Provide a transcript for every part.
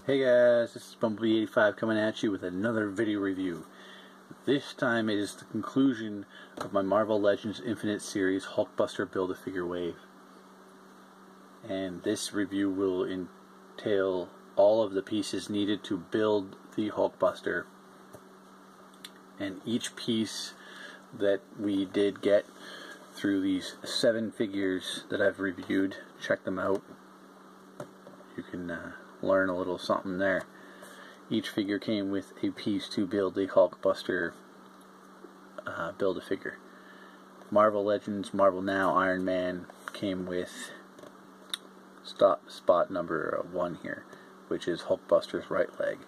Hey guys, this is Bumblebee85 coming at you with another video review. This time it is the conclusion of my Marvel Legends Infinite series Hulkbuster Build-A-Figure wave. And this review will entail all of the pieces needed to build the Hulkbuster. And each piece that we did get through these 7 figures that I've reviewed, check them out. You can learn a little something there. Each figure came with a piece to build the Hulkbuster Build-A-Figure. Marvel Legends, Marvel Now, Iron Man came with spot number 1 here, which is Hulkbuster's right leg.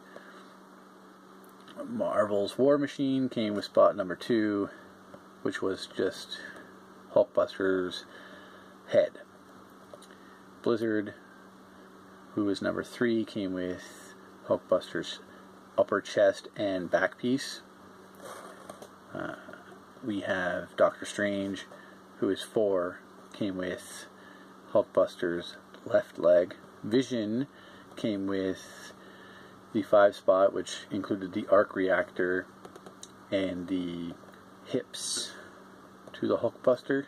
Marvel's War Machine came with spot number 2, which was just Hulkbuster's head. Blizzard, who is number 3, came with Hulkbuster's upper chest and back piece. We have Doctor Strange, who is 4, came with Hulkbuster's left leg. Vision came with the 5 spot, which included the arc reactor and the hips to the Hulkbuster.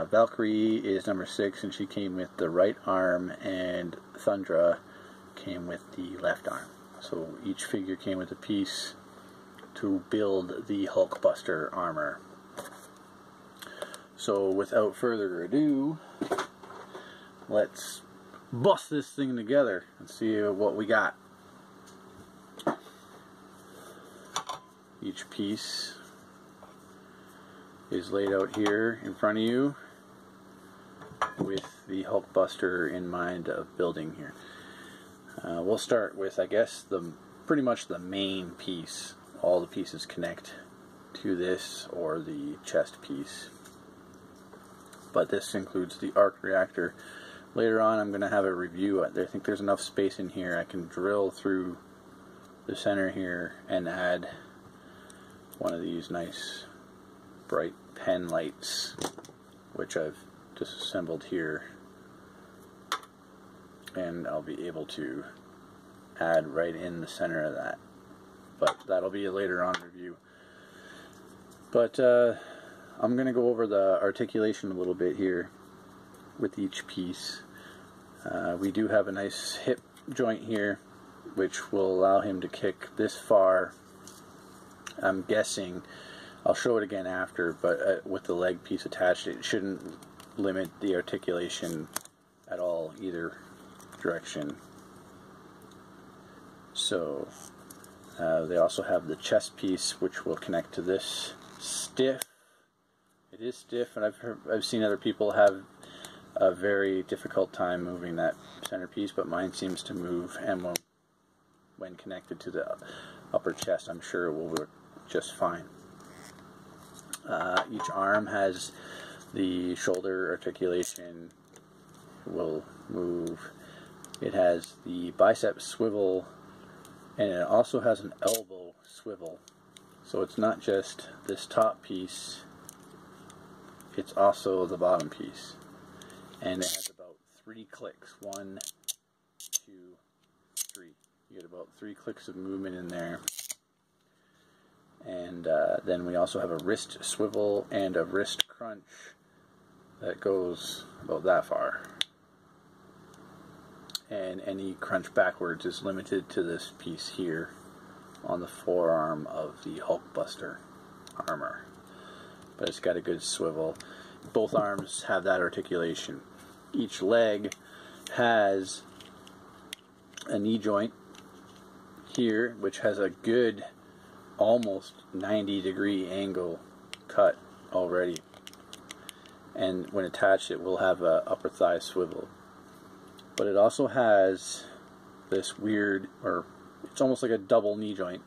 Valkyrie is number 6, and she came with the right arm, and Thundra came with the left arm. So each figure came with a piece to build the Hulkbuster armor. So without further ado, let's bust this thing together and see what we got. Each piece is laid out here in front of you with the Hulkbuster in mind of building here. We'll start with, I guess, pretty much the main piece. All the pieces connect to this or the chest piece, but this includes the arc reactor. Later on I'm going to have a review. I think there's enough space in here I can drill through the center here and add one of these nice bright pen lights, which I've disassembled here, and I'll be able to add right in the center of that, but that'll be a later on review. But I'm going to go over the articulation a little bit here with each piece. We do have a nice hip joint here, which will allow him to kick this far. I'm guessing, I'll show it again after, but with the leg piece attached, it shouldn't limit the articulation at all, either direction. So they also have the chest piece, which will connect to this stiff. It is stiff, and I've seen other people have a very difficult time moving that centerpiece, but mine seems to move, and when connected to the upper chest, I'm sure it will work just fine. Each arm has the shoulder articulation, will move. It has the bicep swivel, and it also has an elbow swivel. So it's not just this top piece, it's also the bottom piece. And it has about 3 clicks. 1, 2, 3. You get about 3 clicks of movement in there. And then we also have a wrist swivel and a wrist crunch that goes about that far. And any crunch backwards is limited to this piece here on the forearm of the Hulkbuster armor. But it's got a good swivel. Both arms have that articulation. Each leg has a knee joint here, which has a good almost 90-degree angle cut already, and when attached it will have a upper thigh swivel. But it also has this weird, or it's almost like a double knee joint,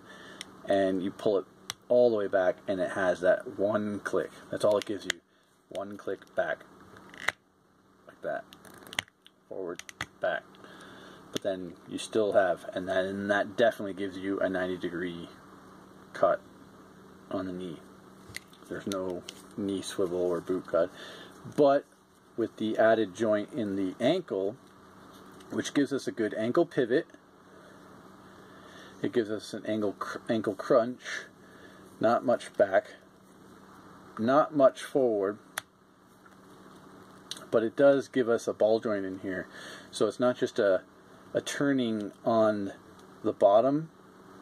and you pull it all the way back and it has that 1 click. That's all it gives you. 1 click back, like that, forward, back. But then you still have, and that definitely gives you a 90-degree cut on the knee. There's no knee swivel or boot cut. But with the added joint in the ankle, which gives us a good ankle pivot. It gives us an ankle crunch, not much back, not much forward, but it does give us a ball joint in here. So it's not just a turning on the bottom,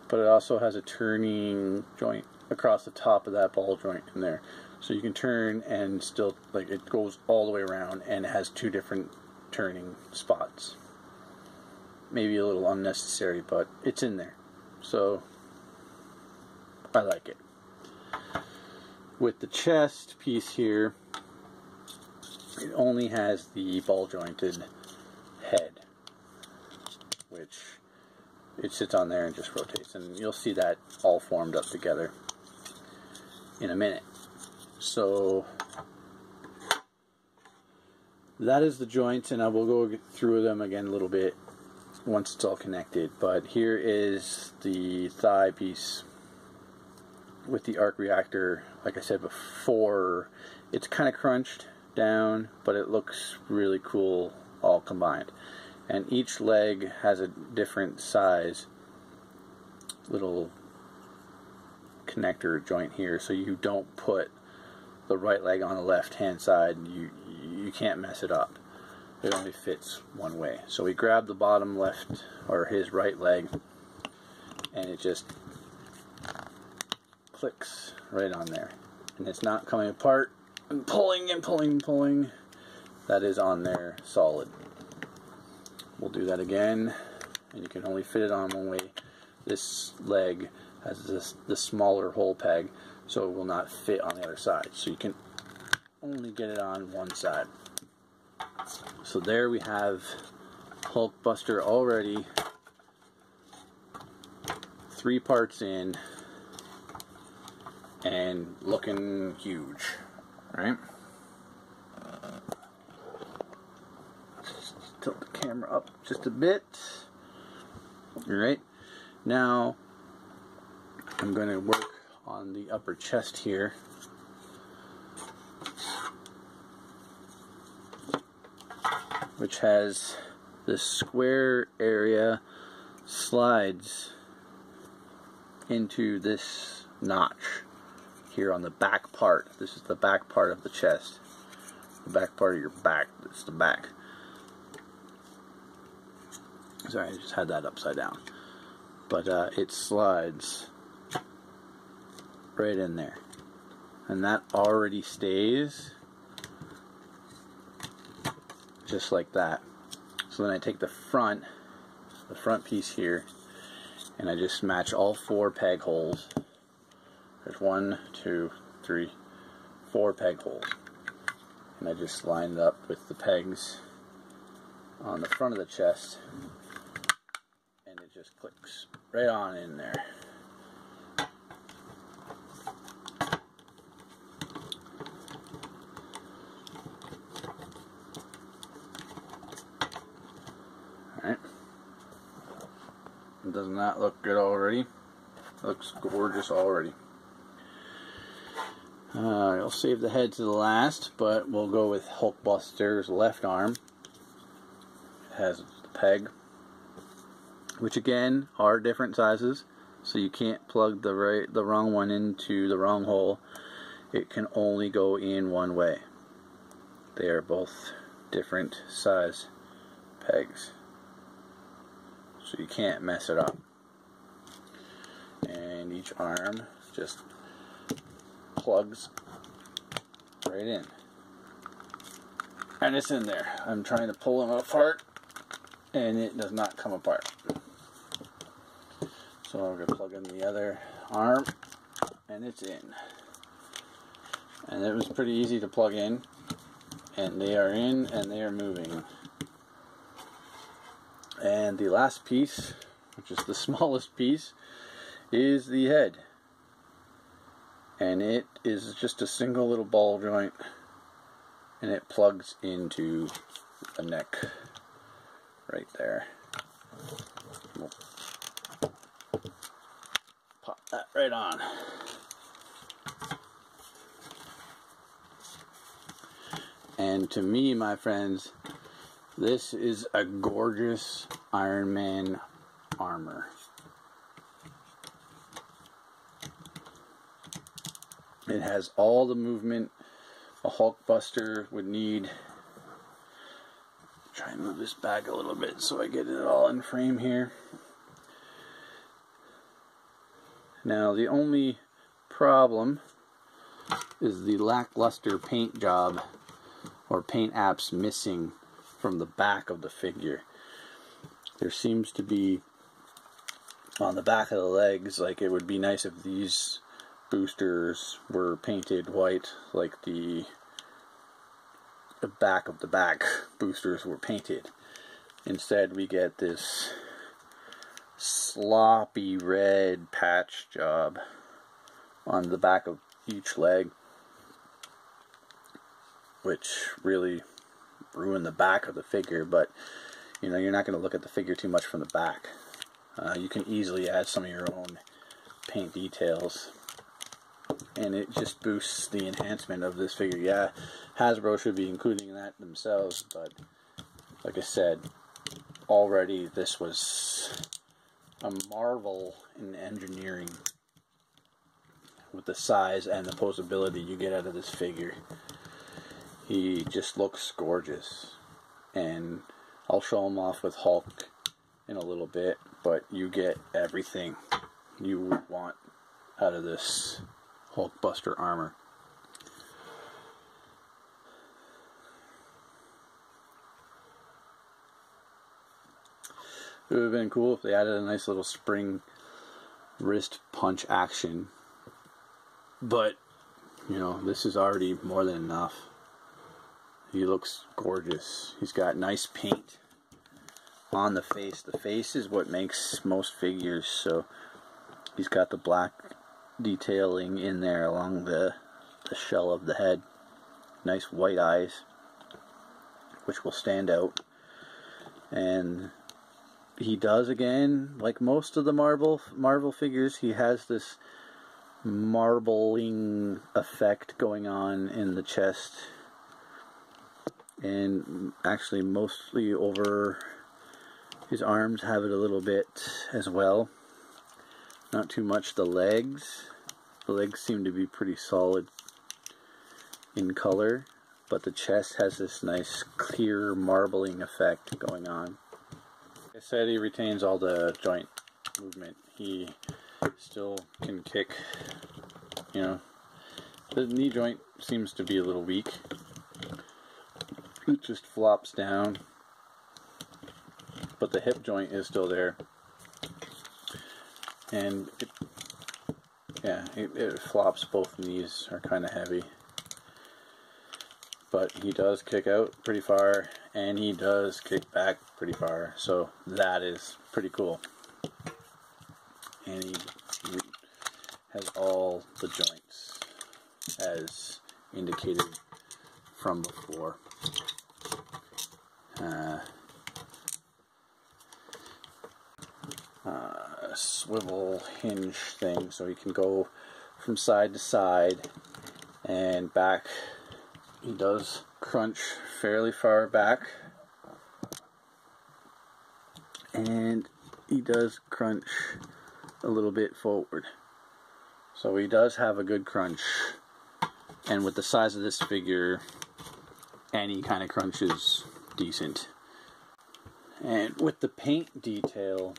but it also has a turning joint across the top of that ball joint in there. So you can turn and still, like, it goes all the way around and it has two different turning spots. Maybe a little unnecessary, but it's in there. So I like it. With the chest piece here, it only has the ball jointed head, which it sits on there and just rotates, and you'll see that all formed up together in a minute. So that is the joints, and I will go through them again a little bit once it's all connected. But here is the thigh piece with the arc reactor. Like I said before, it's kind of crunched down, but it looks really cool all combined. And each leg has a different size little connector joint here, so you don't put the right leg on the left hand side. You can't mess it up. It only fits one way. So we grab the bottom left, or his right leg, and it just clicks right on there, and it's not coming apart and pulling and pulling and pulling. That is on there solid. We'll do that again, and you can only fit it on one way. This leg has the smaller hole peg, so it will not fit on the other side. So you can only get it on one side. So there we have Hulkbuster already 3 parts in and looking huge, right? Tilt the camera up just a bit. Alright, now I'm going to work on the upper chest here. Which has this square area slides into this notch here on the back part. This is the back part of the chest. The back part of your back. That's the back. Sorry, I just had that upside down. But it slides right in there. And that already stays just like that. So then I take the front piece here, and I just match all 4 peg holes. There's 1, 2, 3, 4 peg holes. And I just line it up with the pegs on the front of the chest, and it just clicks right on in there. Alright. Does not look good already. It looks gorgeous already. I'll save the head to the last, but we'll go with Hulkbuster's left arm. It has the peg, which again are different sizes, so you can't plug the wrong one into the wrong hole. It can only go in one way. They are both different size pegs, so you can't mess it up. And each arm just plugs right in, and it's in there. I'm trying to pull them apart, and it does not come apart. So I'm going to plug in the other arm, and it's in. And it was pretty easy to plug in, and they are in, and they are moving. And the last piece, which is the smallest piece, is the head. And it is just a single little ball joint, and it plugs into the neck right there. We'll pop that right on. And to me, my friends, This is a gorgeous Iron Man armor. It has all the movement a Hulkbuster would need. Try and move this back a little bit so I get it all in frame here. Now the only problem is the lackluster paint job or paint apps missing from the back of the figure. There seems to be on the back of the legs, like it would be nice if these boosters were painted white like the back of the back boosters were painted. Instead we get this sloppy red patch job on the back of each leg, which really ruined the back of the figure. But you know, you're not going to look at the figure too much from the back. You can easily add some of your own paint details, and it just boosts the enhancement of this figure. Yeah, Hasbro should be including that themselves, but like I said, already this was a marvel in engineering with the size and the posability you get out of this figure. He just looks gorgeous, and I'll show him off with Hulk in a little bit, but you get everything you would want out of this Hulkbuster armor. It would have been cool if they added a nice little spring wrist punch action, but you know, this is already more than enough. He looks gorgeous. He's got nice paint on the face. The face is what makes most figures, so he's got the black detailing in there along the shell of the head. Nice white eyes, which will stand out. And he does, again, like most of the Marvel figures, he has this marbling effect going on in the chest, and actually mostly over his arms have it a little bit as well. Not too much the legs. The legs seem to be pretty solid in color, but the chest has this nice clear marbling effect going on. Like I said, he retains all the joint movement. He still can kick, you know. The knee joint seems to be a little weak. It just flops down, but the hip joint is still there, and it flops. Both knees are kind of heavy, but he does kick out pretty far, and he does kick back pretty far, so that is pretty cool. And he has all the joints as indicated from before. Swivel hinge thing, so he can go from side to side and back. He does crunch fairly far back, and he does crunch a little bit forward, so he does have a good crunch. And with the size of this figure, any kind of crunch is decent. And with the paint detail,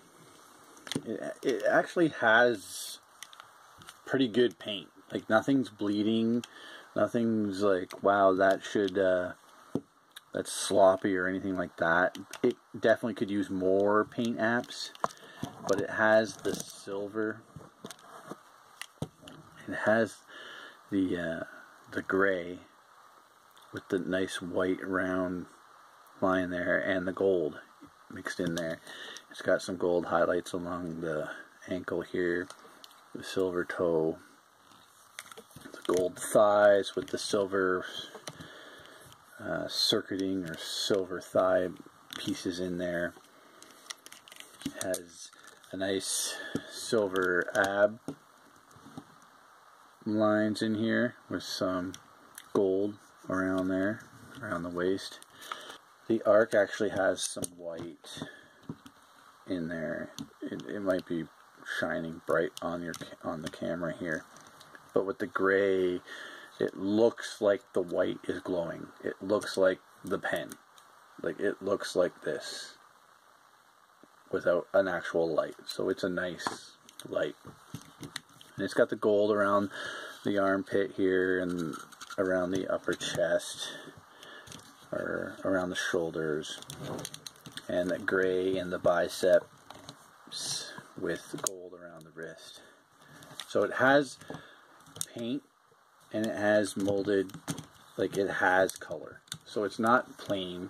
it actually has pretty good paint. Like, nothing's bleeding, nothing's like, wow, that's sloppy or anything like that. It definitely could use more paint apps, but it has the silver, it has the gray with the nice white round line there, and the gold mixed in there. It's got some gold highlights along the ankle here, the silver toe, the gold thighs with the silver circuiting or silver thigh pieces in there. It has a nice silver ab lines in here with some gold around there, around the waist. The arc actually has some white in there. It might be shining bright on the camera here, but with the gray, it looks like the white is glowing. It looks like the pen, like it looks like this without an actual light. So it's a nice light, and it's got the gold around the armpit here and around the upper chest, or around the shoulders, and the gray in the biceps with gold around the wrist. So it has paint and it has molded, like it has color. So it's not plain.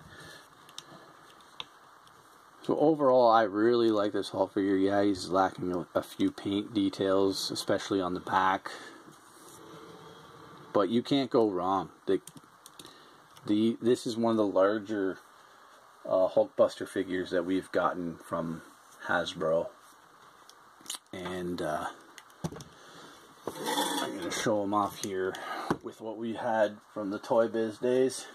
So overall, I really like this Hulk figure. Yeah, he's lacking a few paint details, especially on the back. But you can't go wrong. This is one of the larger Hulkbuster figures that we've gotten from Hasbro. And I'm going to show them off here with what we had from the Toy Biz days,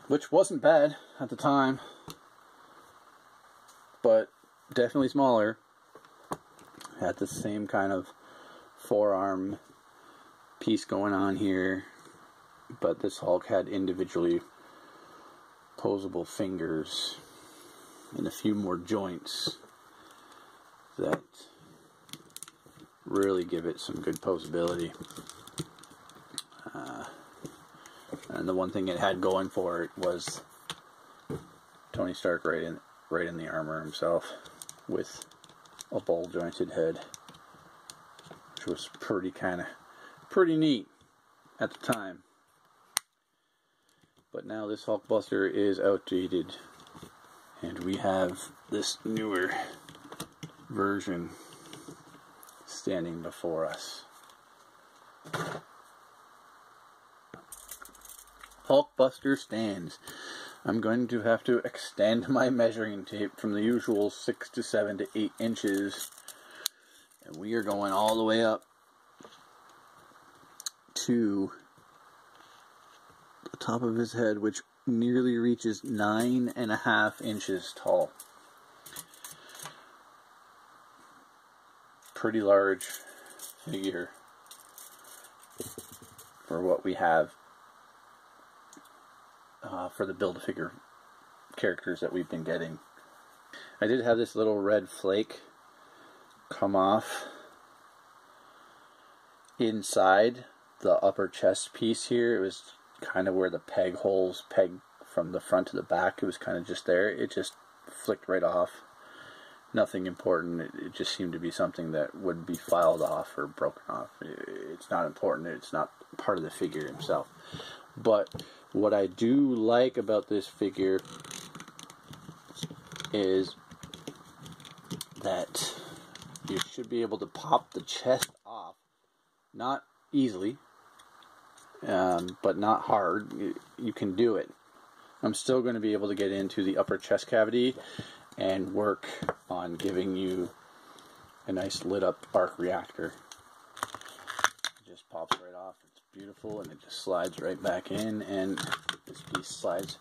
which wasn't bad at the time, but definitely smaller. Had the same kind of forearm piece going on here, but this Hulk had individually posable fingers and a few more joints that really give it some good posability. And the one thing it had going for it was Tony Stark right in the armor himself, with a ball jointed head, which was pretty neat at the time. But now this Hulkbuster is outdated, and we have this newer version standing before us. Hulkbuster stands. I'm going to have to extend my measuring tape from the usual 6 to 7 to 8 inches, and we are going all the way up to the top of his head, which nearly reaches 9.5 inches tall. Pretty large figure for what we have for the Build-A-Figure characters that we've been getting. I did have this little red flake come off inside the upper chest piece here. It was kind of where the peg holes peg from the front to the back. It was kind of just there. It just flicked right off. Nothing important. It just seemed to be something that would be filed off or broken off. It's not important. It's not part of the figure himself. But what I do like about this figure is that you should be able to pop the chest off. Not easily, but not hard. You can do it. I'm still going to be able to get into the upper chest cavity and work on giving you a nice lit up arc reactor. It just pops right off. It's beautiful, and it just slides right back in, and this piece slides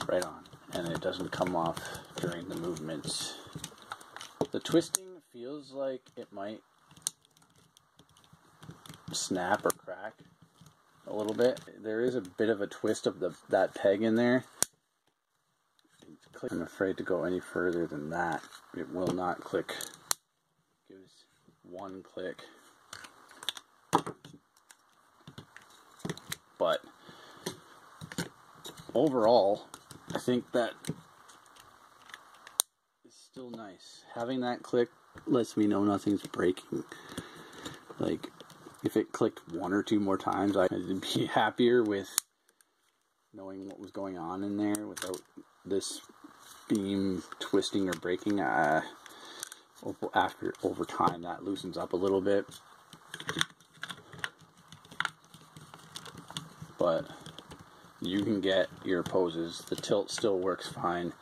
right on, and it doesn't come off during the movements. The twisting feels like it might snap or crack a little bit. There is a bit of a twist of that peg in there. I'm afraid to go any further than that. It will not click. Gives one click. But overall, I think that is still nice. Having that click lets me know nothing's breaking. Like, if it clicked one or two more times, I'd be happier with knowing what was going on in there without this beam twisting or breaking. Over time, that loosens up a little bit. But you can get your poses. The tilt still works fine,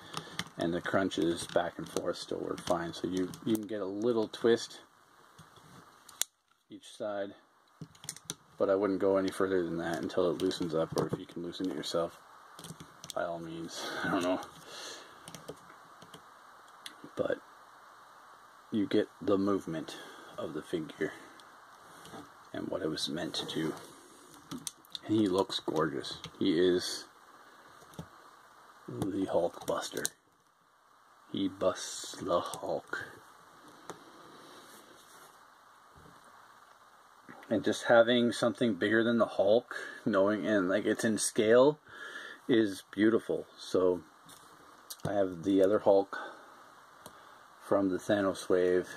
and the crunches back and forth still work fine. So you can get a little twist each side, But I wouldn't go any further than that until it loosens up, or if you can loosen it yourself, by all means. I don't know. But you get the movement of the figure and what it was meant to do. And he looks gorgeous. He is the Hulkbuster. He busts the Hulk. And just having something bigger than the Hulk, knowing, and like it's in scale, is beautiful. So I have the other Hulk from the Thanos wave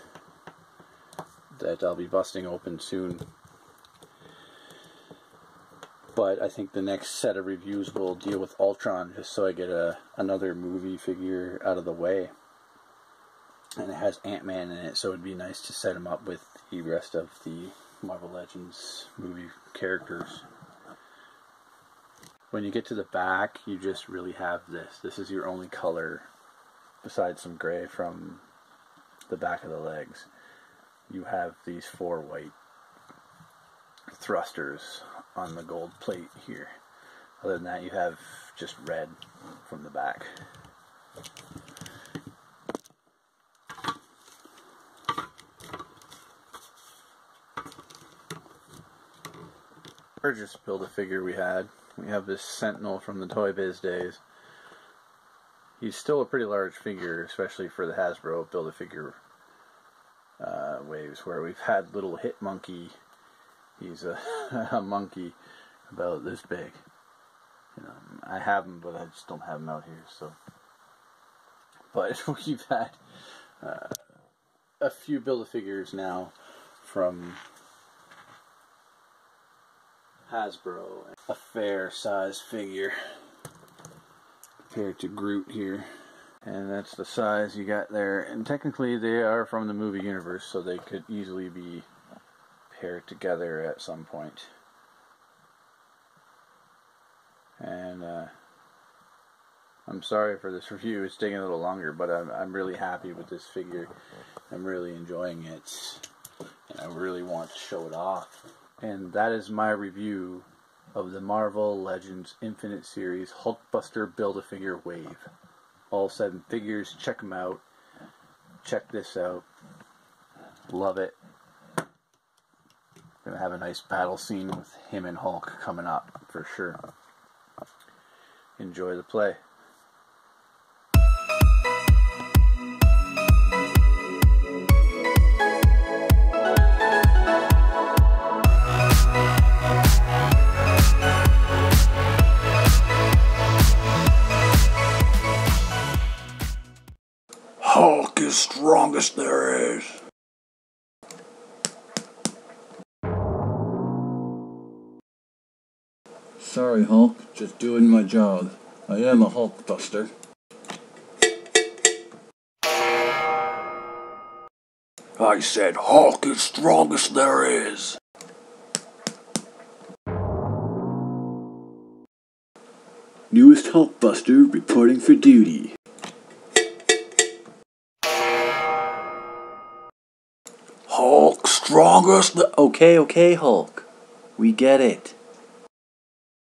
that I'll be busting open soon. But I think the next set of reviews will deal with Ultron, just so I get another movie figure out of the way. And it has Ant-Man in it, so it'd be nice to set him up with the rest of the Marvel Legends movie characters. When you get to the back, you just really have this. This is your only color, besides some gray from the back of the legs. You have these 4 white thrusters on the gold plate here. Other than that, you have just red from the back. Just Build-A-Figure we had. We have this Sentinel from the Toy Biz days. He's still a pretty large figure, especially for the Hasbro Build-A-Figure waves, where we've had little Hit Monkey. He's a monkey about this big. You know, I have him, but I just don't have him out here. So, but we've had a few Build-A-Figures now from Hasbro. A fair size figure compared to Groot here, and that's the size you got there. And technically they are from the movie universe, so they could easily be paired together at some point. And I'm sorry for this review, it's taking a little longer, but I'm really happy with this figure. I'm really enjoying it, and I really want to show it off. And that is my review of the Marvel Legends Infinite Series Hulkbuster Build-A-Figure Wave. All 7 figures, check them out. Check this out. Love it. Gonna have a nice battle scene with him and Hulk coming up for sure. Enjoy the play. Hulk is strongest there is. Sorry, Hulk. Just doing my job. I am a Hulkbuster. I said Hulk is strongest there is. Newest Hulkbuster reporting for duty. Hulk strongest Okay, Hulk. We get it.